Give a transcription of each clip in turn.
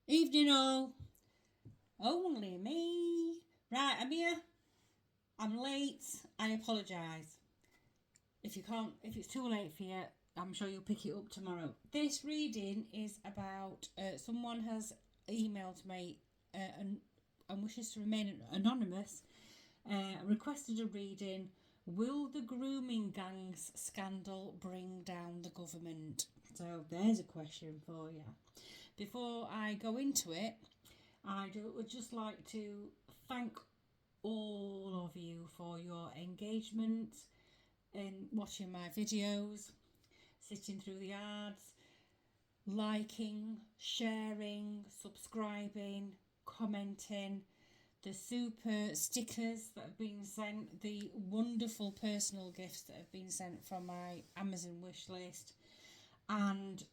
Evening all. Only me. Right, I'm here. I'm late. I apologise. If it's too late for you, I'm sure you'll pick it up tomorrow. This reading is about someone has emailed me and wishes to remain anonymous. Requested a reading. Will the grooming gangs scandal bring down the government? So there's a question for you. Before I go into it, would just like to thank all of you for your engagement in watching my videos, sitting through the ads, liking, sharing, subscribing, commenting, the super stickers that have been sent, the wonderful personal gifts that have been sent from my Amazon wish list, and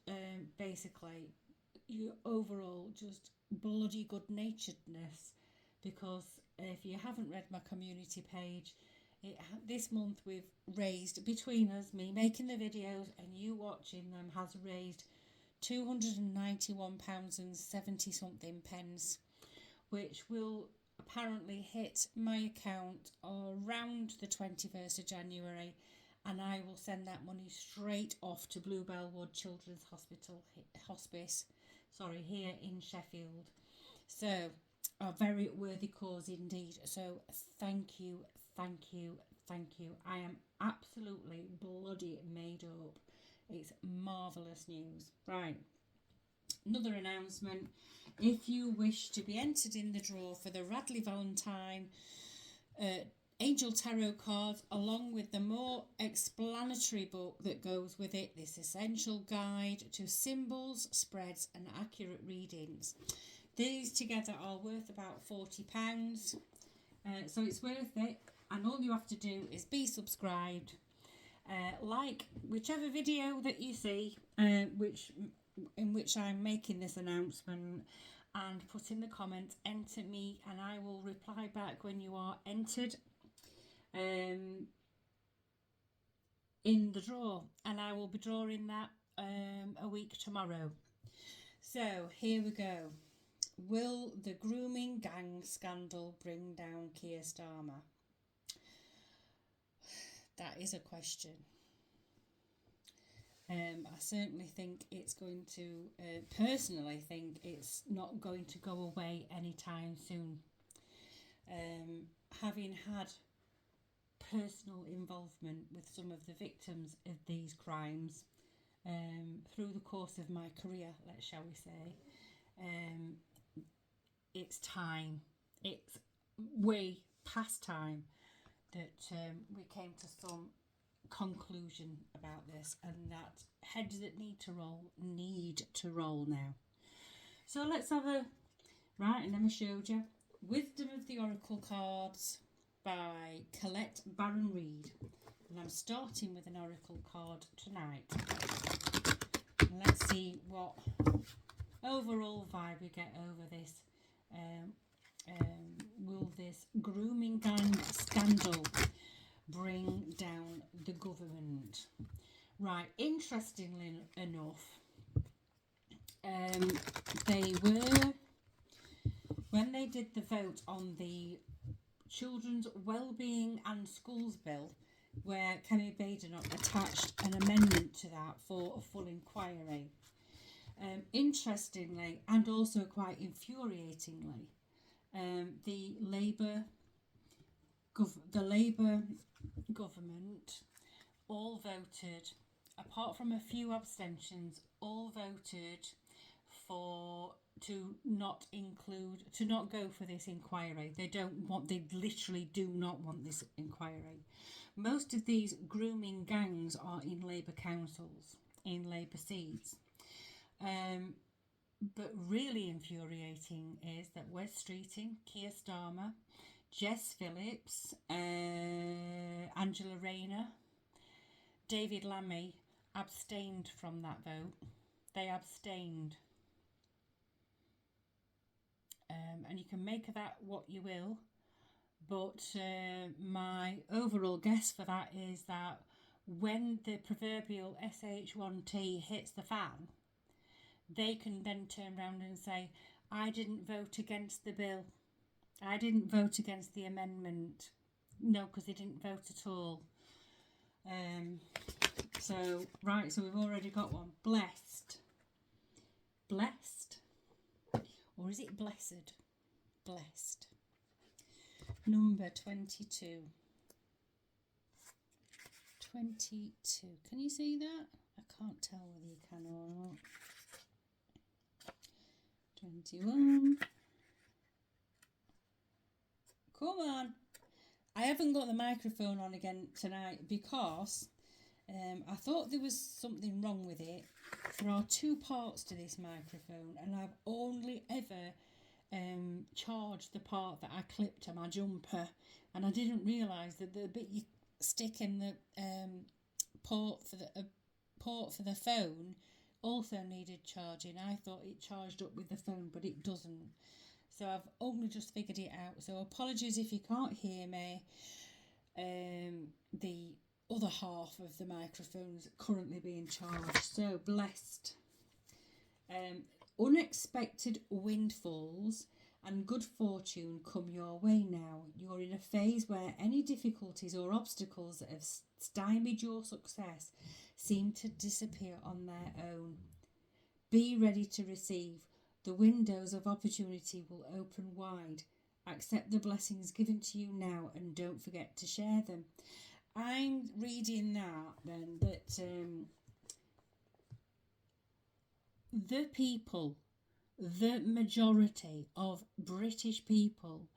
basically your overall just bloody good naturedness. Because if you haven't read my community page, this month we've raised, between us, me making the videos and you watching them, has raised £291 and 70 something pence, which will apparently hit my account around the 21st of January, and I will send that money straight off to Bluebell Wood Children's Hospice, here in Sheffield. So, a very worthy cause indeed. So, thank you, thank you, thank you. I am absolutely bloody made up. It's marvellous news. Right. Another announcement. If you wish to be entered in the draw for the Radley Valentine Angel Tarot cards, along with the more explanatory book that goes with it, this essential guide to symbols, spreads, and accurate readings. These together are worth about £40, so it's worth it. And all you have to do is be subscribed, like whichever video that you see, in which I'm making this announcement, and put in the comments, enter me, and I will reply back when you are entered in the draw, and I will be drawing that a week tomorrow. So here we go. Will the grooming gang scandal bring down Keir Starmer? That is a question. I certainly think it's going to, personally think it's not going to go away anytime soon. Having had personal involvement with some of the victims of these crimes through the course of my career, shall we say, it's time. It's way past time that we came to some conclusion about this, and that heads that need to roll now. So let's have a right, and then I showed you Wisdom of the Oracle cards by Colette Baron Reed, and I'm starting with an oracle card tonight. Let's see what overall vibe we get over this. Will this grooming gang scandal bring down the government? Right, interestingly enough, they were, when they did the vote on the Children's Wellbeing and Schools Bill, where Kenny Badenoch attached an amendment to that for a full inquiry. Interestingly, and also quite infuriatingly, the Labour government all voted, apart from a few abstentions, all voted to not go for this inquiry. They literally do not want this inquiry. Most of these grooming gangs are in Labour councils, in Labour seats. But really infuriating is that Wes Streeting, Keir Starmer, Jess Phillips, Angela Rayner, David Lammy abstained from that vote. They abstained. And you can make of that what you will, but my overall guess for that is that when the proverbial SH1T hits the fan, they can then turn around and say, I didn't vote against the bill. I didn't vote against the amendment. No, because they didn't vote at all. So we've already got one. Blessed. Blessed? Or is it blessed? Blessed. Number 22. 22. Can you see that? I can't tell whether you can or not. 21. Come on. I haven't got the microphone on again tonight because I thought there was something wrong with it. There are two parts to this microphone, and I've only ever charged the part that I clipped to my jumper, and I didn't realise that the bit you stick in the port for the phone also needed charging. I thought it charged up with the phone, but it doesn't. So I've only just figured it out. So apologies if you can't hear me. The other half of the microphone's currently being charged. So blessed. Unexpected windfalls and good fortune come your way now. You're in a phase where any difficulties or obstacles that have stymied your success seem to disappear on their own. Be ready to receive. The windows of opportunity will open wide. Accept the blessings given to you now and don't forget to share them. I'm reading that then that the people, the majority of British people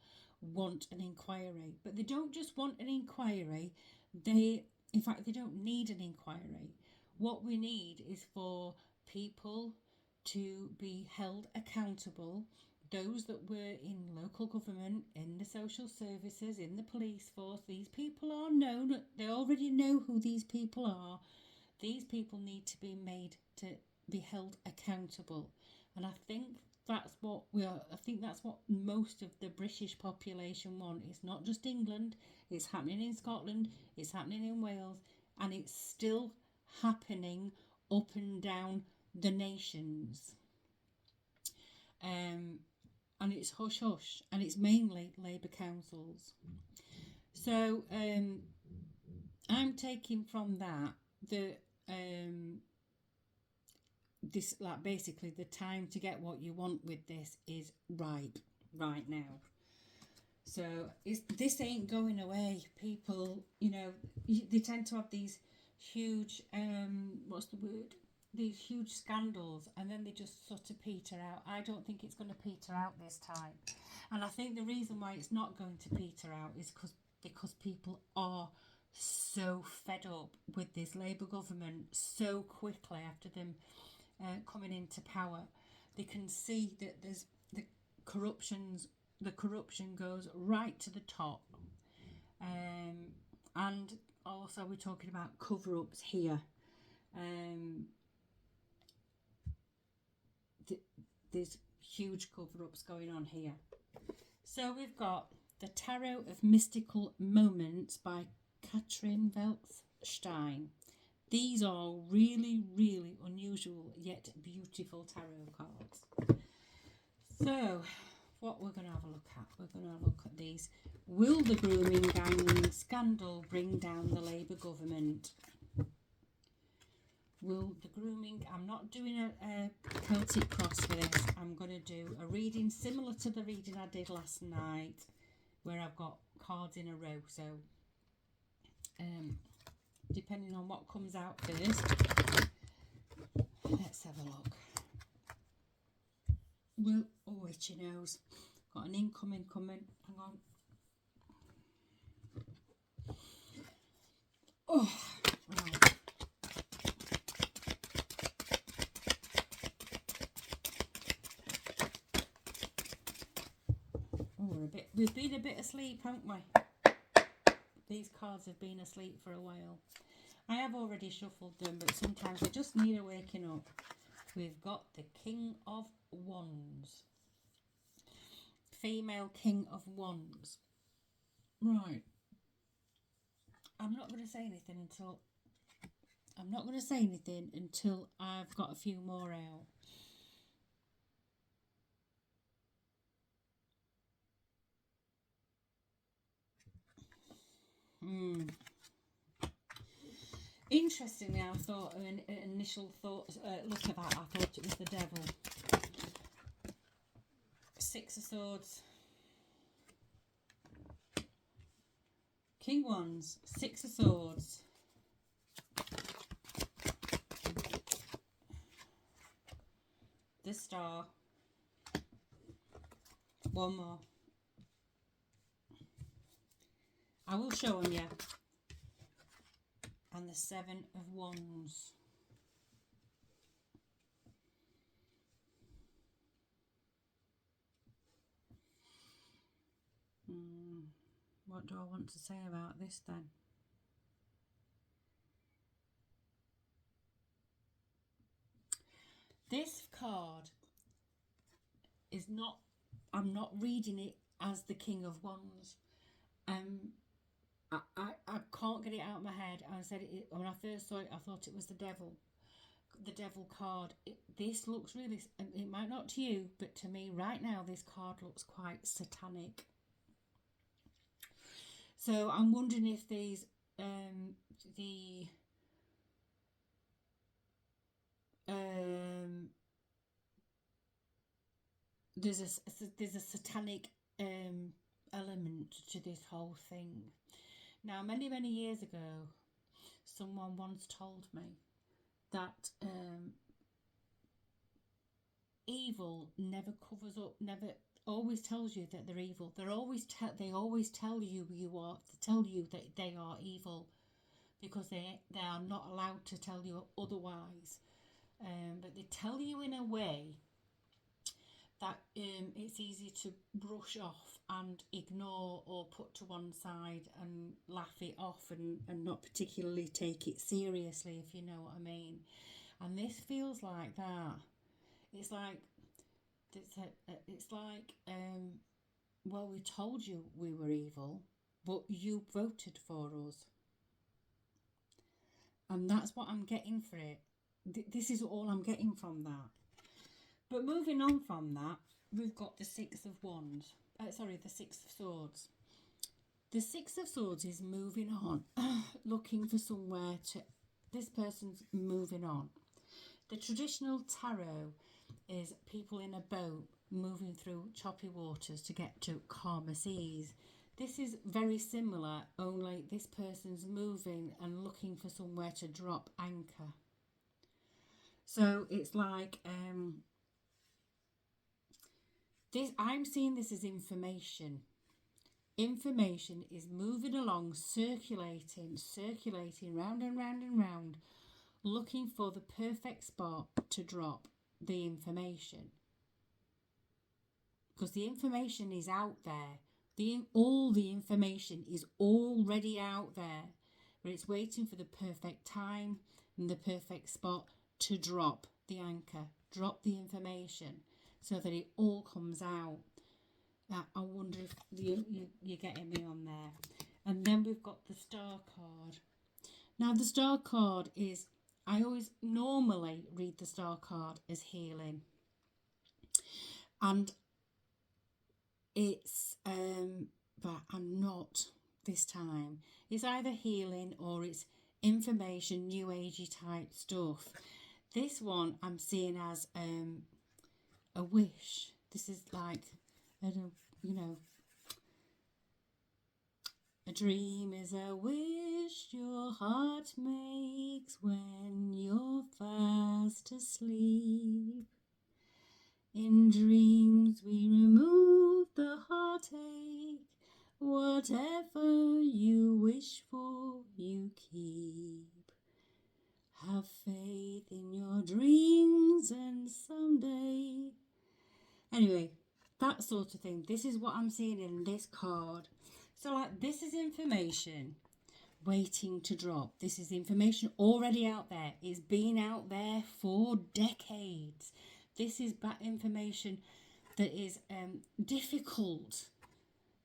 want an inquiry, but they don't just want an inquiry. In fact, they don't need an inquiry. What we need is for people to be held accountable. Those that were in local government, in the social services, in the police force, these people are known. They already know who these people are. These people need to be made to be held accountable. And I think that's what that's what most of the British population want. It's not just England, it's happening in Scotland, it's happening in Wales, and it's still happening up and down the nations. And it's hush hush, and it's mainly Labour councils. So I'm taking from that this, like, basically the time to get what you want with this is ripe right now. So this ain't going away. People, they tend to have these huge these huge scandals, and then they just sort of peter out. I don't think it's going to peter out this time, and I think the reason why it's not going to peter out is because people are so fed up with this Labour government so quickly after them coming into power. They can see that there's the corruption goes right to the top, and also we're talking about cover-ups here. There's huge cover-ups going on here. So we've got The Tarot of Mystical Moments by Katrin Veltstein. These are really, really unusual yet beautiful tarot cards. So what we're going to have a look at, we're going to look at these. Will the grooming gang scandal bring down the Labour government? Will the grooming... I'm not doing a Celtic cross for this. I'm going to do a reading similar to the reading I did last night, where I've got cards in a row. So, depending on what comes out first, let's have a look. Oh, itchy nose. Got an incoming coming. Hang on. Oh, right. We've been a bit asleep, haven't we? These cards have been asleep for a while. I have already shuffled them, but sometimes we just need a waking up. We've got the King of Wands. Female King of Wands. Right. I'm not going to say anything until I've got a few more out. Mm. Interestingly, I thought an initial thought look at that. I thought it was the devil. Six of Swords. King Wands. Six of Swords. The Star. One more. I will show them, yeah. And the Seven of Wands. What do I want to say about this then? This card is not, I'm not reading it as the King of Wands. I can't get it out of my head. I said it when I first saw it. I thought it was the devil card. This looks really. It might not to you, but to me right now, this card looks quite satanic. So I'm wondering if these there's a satanic element to this whole thing. Now, many years ago, someone once told me that evil never covers up, never always tells you that they're evil. They always tell you that they are evil, because they are not allowed to tell you otherwise. But they tell you in a way that it's easy to brush off and ignore or put to one side and laugh it off and not particularly take it seriously, if you know what I mean. And this feels like that. It's like well, we told you we were evil, but you voted for us. And that's what I'm getting for it. This is all I'm getting from that. But moving on from that, we've got the Six of Wands. The Six of Swords. The Six of Swords is moving on, looking for somewhere to... This person's moving on. The traditional tarot is people in a boat moving through choppy waters to get to calmer seas. This is very similar, only this person's moving and looking for somewhere to drop anchor. So it's like... I'm seeing this as information. Information is moving along, circulating round and round and round, looking for the perfect spot to drop the information. Because the information is out there. All the information is already out there, but it's waiting for the perfect time and the perfect spot to drop the anchor, drop the information, so that it all comes out. I wonder if you're getting me on there. And then we've got the Star card. Now, the Star card is... I always normally read the Star card as healing. And it's... but I'm not this time. It's either healing or it's information, new agey type stuff. This one I'm seeing as... a wish. This is like, a dream is a wish your heart makes when you're fast asleep. In dreams we remove the heartache. Whatever you wish for, you keep. Have faith in your dreams and someday... Anyway, that sort of thing. This is what I'm seeing in this card. So, like, this is information waiting to drop. This is information already out there. It's been out there for decades. This is that information that is difficult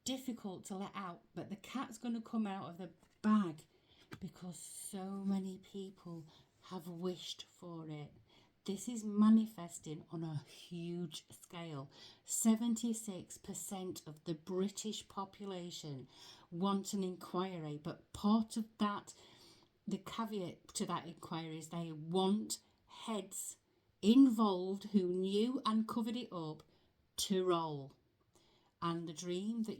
to let out. But the cat's going to come out of the bag because so many people have wished for it. this is manifesting on a huge scale. 76% of the British population want an inquiry, but part of that, the caveat to that inquiry, is they want heads involved who knew and covered it up to roll. And the dream that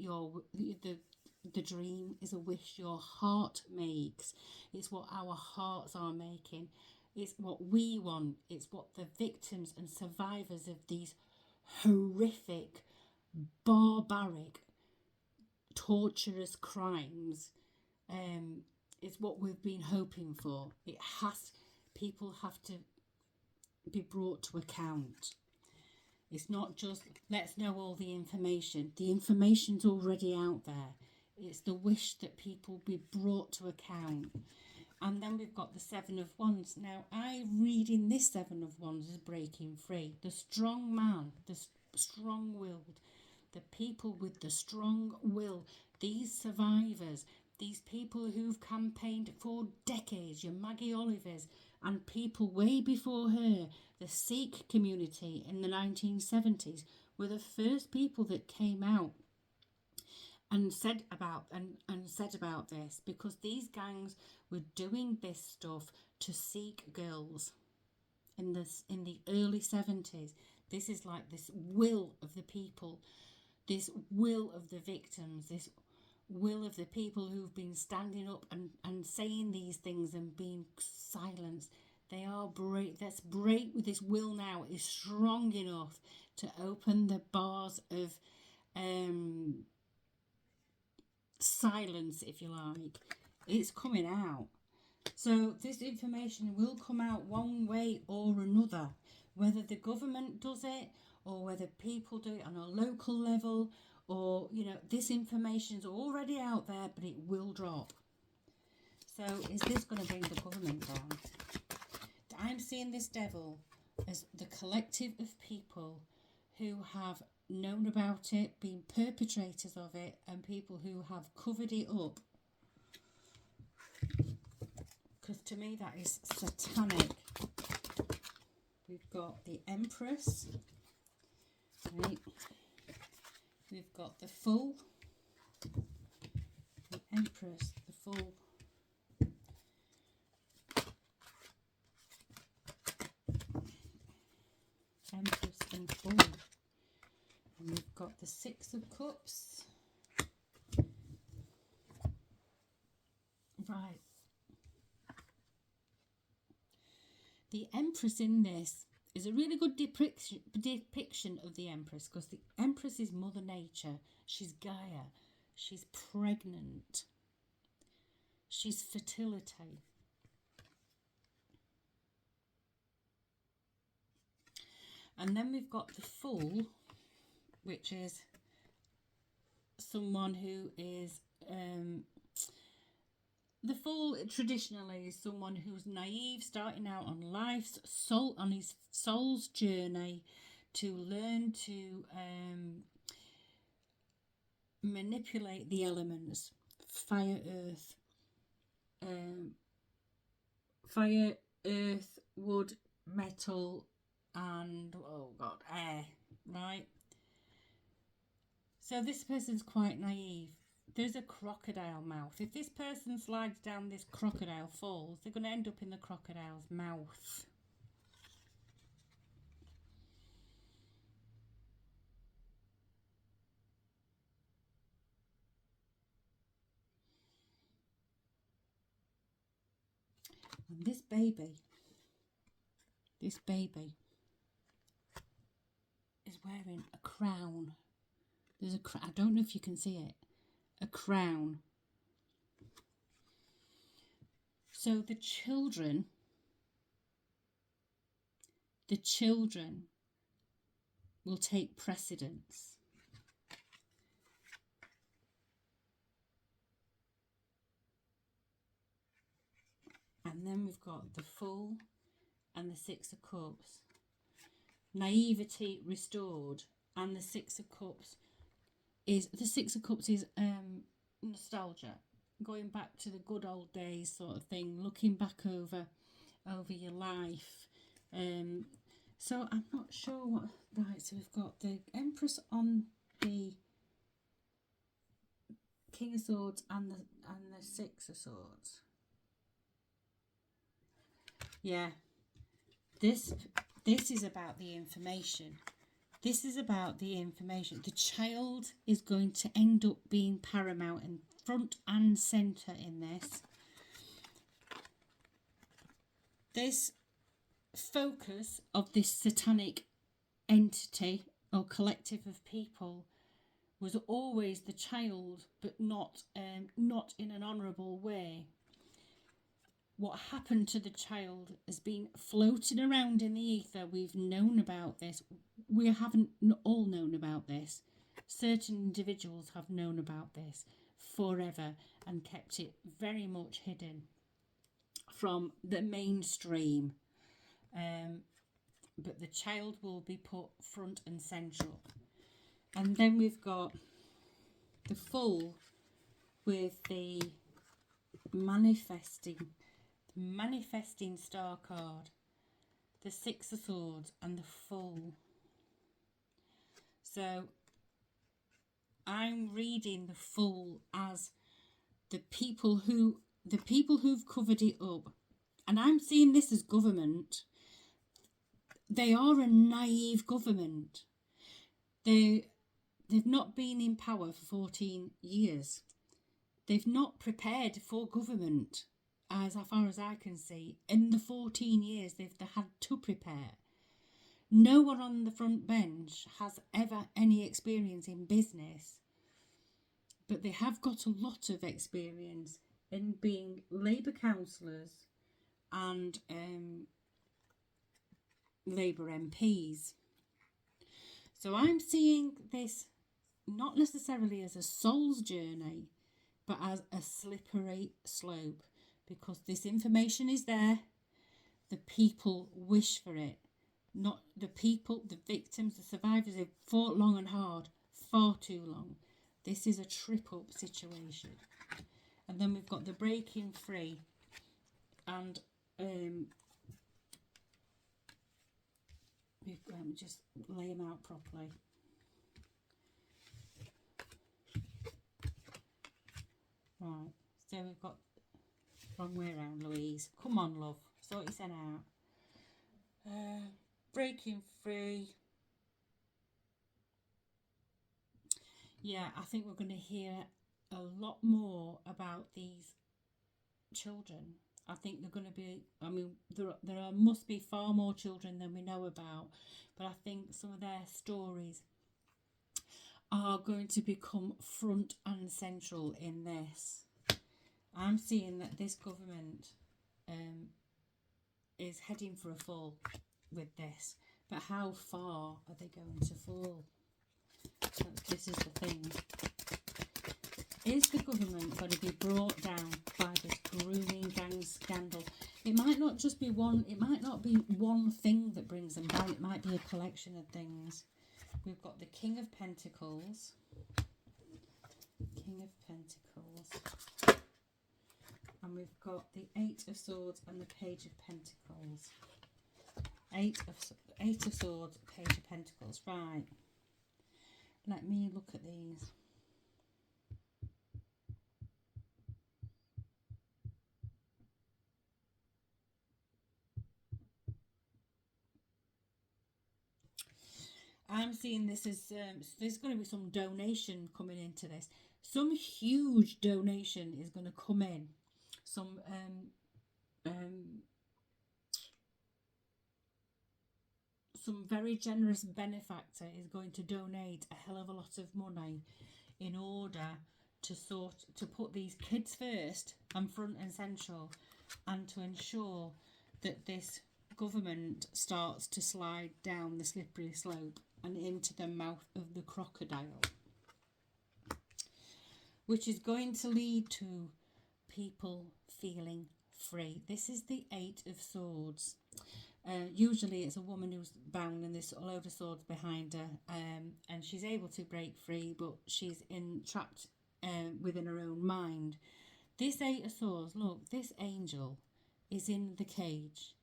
the dream is a wish your heart makes. It's what our hearts are making. It's what we want. It's what the victims and survivors of these horrific, barbaric, torturous crimes, is what we've been hoping for. People have to be brought to account. It's not just let's know all the information. The information's already out there. It's the wish that people be brought to account. And then we've got the Seven of Wands. Now, I read in this Seven of Wands as breaking free. The strong man, the strong-willed, the people with the strong will, these survivors, these people who've campaigned for decades, your Maggie Olivers, and people way before her, the Sikh community in the 1970s, were the first people that came out and said about this, because these gangs were doing this stuff to Sikh girls in the early 70s. This is like this will of the people, this will of the victims, this will of the people who've been standing up and saying these things and being silenced. They are brave. Let's break with this will now. Is strong enough to open the bars of silence, if you like. It's coming out. So this information will come out one way or another, whether the government does it or whether people do it on a local level, or, this information's already out there, but it will drop. So is this going to bring the government down? I'm seeing this devil as the collective of people who have known about it, been perpetrators of it, and people who have covered it up. Because to me that is satanic. We've got the Empress. Right. We've got the Fool. The Empress, the Fool. Empress and Fool. And we've got the Six of Cups. Right. The Empress in this is a really good depiction of the Empress, because the Empress is Mother Nature. She's Gaia. She's pregnant. She's fertility. And then we've got the Fool, which is someone who is... the Fool traditionally is someone who's naive, starting out on his soul's journey to learn to manipulate the elements: fire, earth, wood, metal, and air. Right. So this person's quite naive. There's a crocodile mouth. If this person slides down this crocodile falls, they're going to end up in the crocodile's mouth. And this baby is wearing a crown. There's a crown. I don't know if you can see it. A crown. So the children will take precedence. And then we've got the Fool and the Six of Cups. Naivety restored. And the Six of Cups is nostalgia, going back to the good old days, sort of thing, looking back over your life, So I'm not sure what. Right, so we've got the Empress on the King of Swords and the Six of Swords. Yeah, this is about the information. This is about the information. The child is going to end up being paramount and front and centre in this. This focus of this satanic entity or collective of people was always the child, but not in an honourable way. What happened to the child has been floating around in the ether. We've known about this. We haven't all known about this. Certain individuals have known about this forever and kept it very much hidden from the mainstream. But the child will be put front and central. And then we've got the Fool with the manifesting star card, the Six of Swords and the Fool. So I'm reading the Fool as the people who've covered it up, and I'm seeing this as government. They are a naive government. They've not been in power for 14 years. They've not prepared for government, as far as I can see. In the 14 years they've had to prepare. No one on the front bench has ever any experience in business, but they have got a lot of experience in being Labour councillors and Labour MPs. So I'm seeing this not necessarily as a soul's journey, but as a slippery slope, because this information is there. The people wish for it. Not the people, the victims, the survivors have fought long and hard, far too long. This is a trip-up situation. And then we've got the breaking free, and just lay them out properly. Right, so we've got wrong way around, Louise. Come on, love, sort yourself out. Breaking free. Yeah, I think we're going to hear a lot more about these children. I think they're going to be, I mean, there must be far more children than we know about, but I think some of their stories are going to become front and central in this. I'm seeing that this government is heading for a fall with this, but how far are they going to fall? This is the thing. Is the government going to be brought down by this grooming gang scandal? It might not just be one, it might not be one thing that brings them down, it might be a collection of things. We've got the King of Pentacles. King of Pentacles. And we've got the Eight of Swords and the Page of Pentacles. Eight of Swords, Page of Pentacles. Right. Let me look at these. I'm seeing this as there's going to be some donation coming into this. Some huge donation is going to come in. Some very generous benefactor is going to donate a hell of a lot of money in order to put these kids first and front and central, and to ensure that this government starts to slide down the slippery slope and into the mouth of the crocodile, which is going to lead to people feeling free. This is the Eight of Swords. Usually it's a woman who's bound and there's a load of swords behind her, and she's able to break free, but she's trapped within her own mind. This Eight of Swords, look, this angel is in the cage,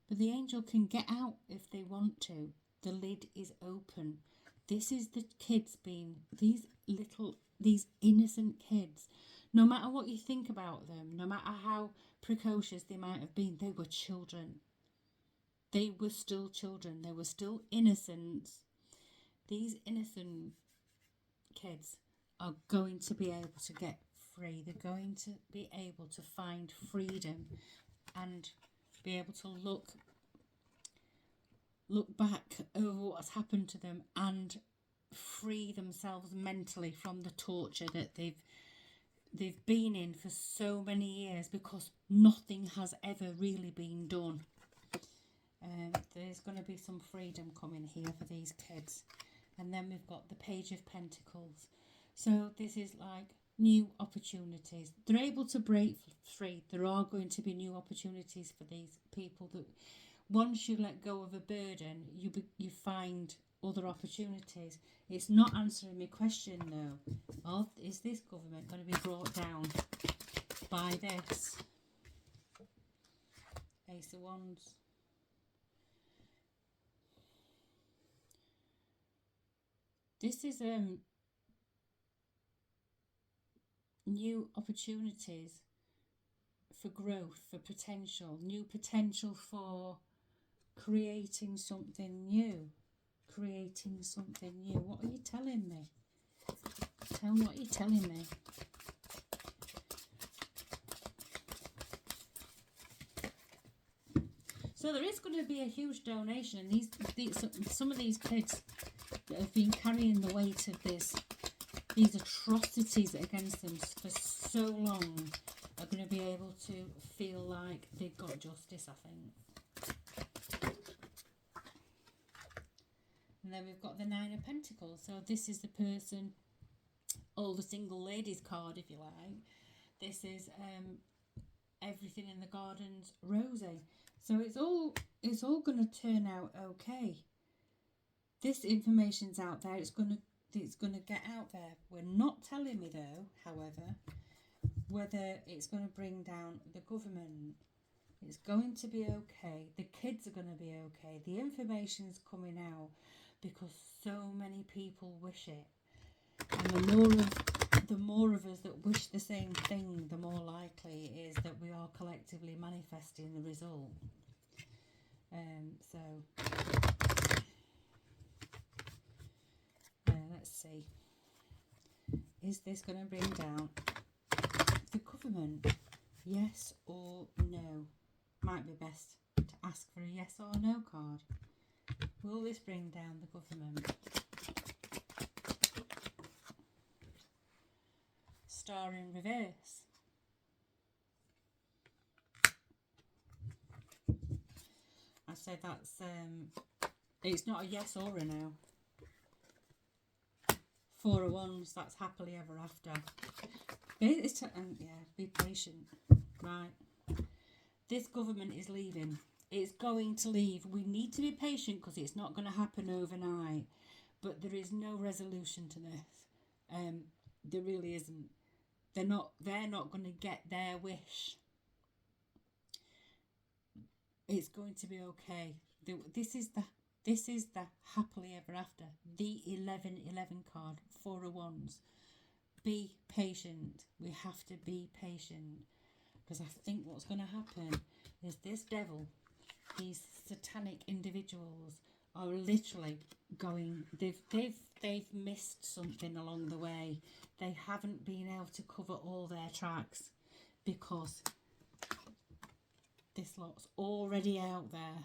But the angel can get out if they want to. The lid is open. This is the kids being, these innocent kids. No matter what you think about them, no matter how precocious they might have been, they were children. They were still children. They were still innocent. These innocent kids are going to be able to get free. They're going to be able to find freedom and be able to look back over what's happened to them and free themselves mentally from the torture that they've been in for so many years, because nothing has ever really been done. There's going to be some freedom coming here for these kids. And then we've got the Page of Pentacles. So this is like new opportunities. They're able to break free. There are going to be new opportunities for these people. That once you let go of a burden, you find other opportunities. It's not answering my question though. Is this government going to be brought down by this? Ace of Wands. This is new opportunities for growth, for potential, new potential for creating something new. Creating something new. What are you telling me? Tell me what you're telling me. So there is going to be a huge donation, and some of these kids that have been carrying the weight of these atrocities against them for so long are going to be able to feel like they've got justice, I think. And then we've got the Nine of Pentacles. So this is the person, or the single ladies card, if you like. This is everything in the garden's rosy. So it's all going to turn out okay. This information's out there. It's going to get out there. We're not telling me though, however, whether it's going to bring down the government. It's going to be okay. The kids are going to be okay. The information's coming out because so many people wish it. And the more of us that wish the same thing, the more likely it is that we are collectively manifesting the result. Let's see. Is this going to bring down the government? Yes or no? Might be best to ask for a yes or no card. Will this bring down the government? Star in reverse. I say that's it's not a yes or a no. Four of Wands, that's happily ever after. Be patient. Right. This government is leaving. It's going to leave. We need to be patient because it's not going to happen overnight. But there is no resolution to this. There really isn't. They're not going to get their wish. It's going to be okay. This is the happily ever after. The 1111 card, Four of Wands. Be patient. We have to be patient. Because I think what's going to happen is this devil, these satanic individuals are literally going, they've missed something along the way. They haven't been able to cover all their tracks because this lot's already out there.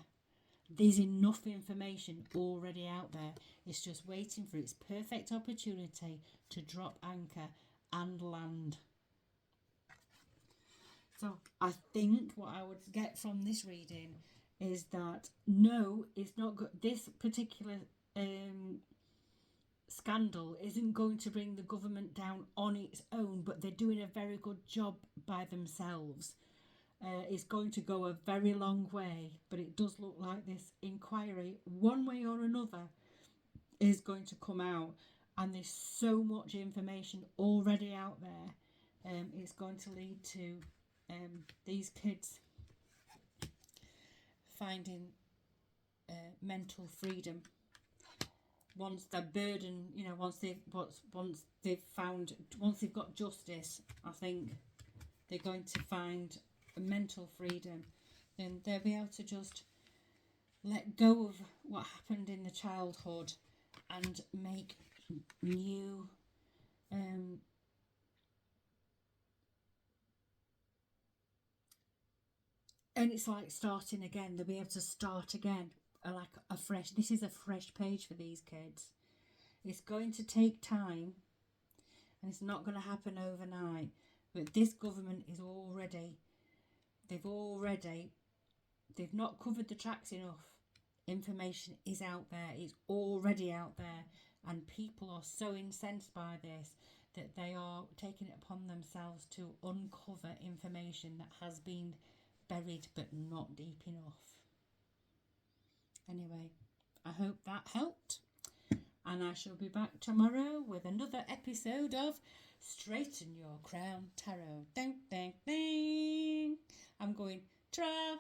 There's enough information already out there. It's just waiting for its perfect opportunity to drop anchor and land. So I think what I would get from this reading is that no, it's not good. This particular scandal isn't going to bring the government down on its own, but they're doing a very good job by themselves. It's going to go a very long way, but it does look like this inquiry, one way or another, is going to come out, and there's so much information already out there. It's going to lead to these kids finding mental freedom. Once the burden, you know, once they've got justice, I think they're going to find a mental freedom. Then they'll be able to just let go of what happened in the childhood and make new and it's like starting again. They'll be able to start again, like a fresh. This is a fresh page for these kids. It's going to take time, and it's not going to happen overnight. But this government is already, they've not covered the tracks enough. Information is out there. It's already out there, and people are so incensed by this that they are taking it upon themselves to uncover information that has been buried but not deep enough. Anyway, I hope that helped, and I shall be back tomorrow with another episode of Straighten Your Crown Tarot. Ding, ding, ding. I'm going tra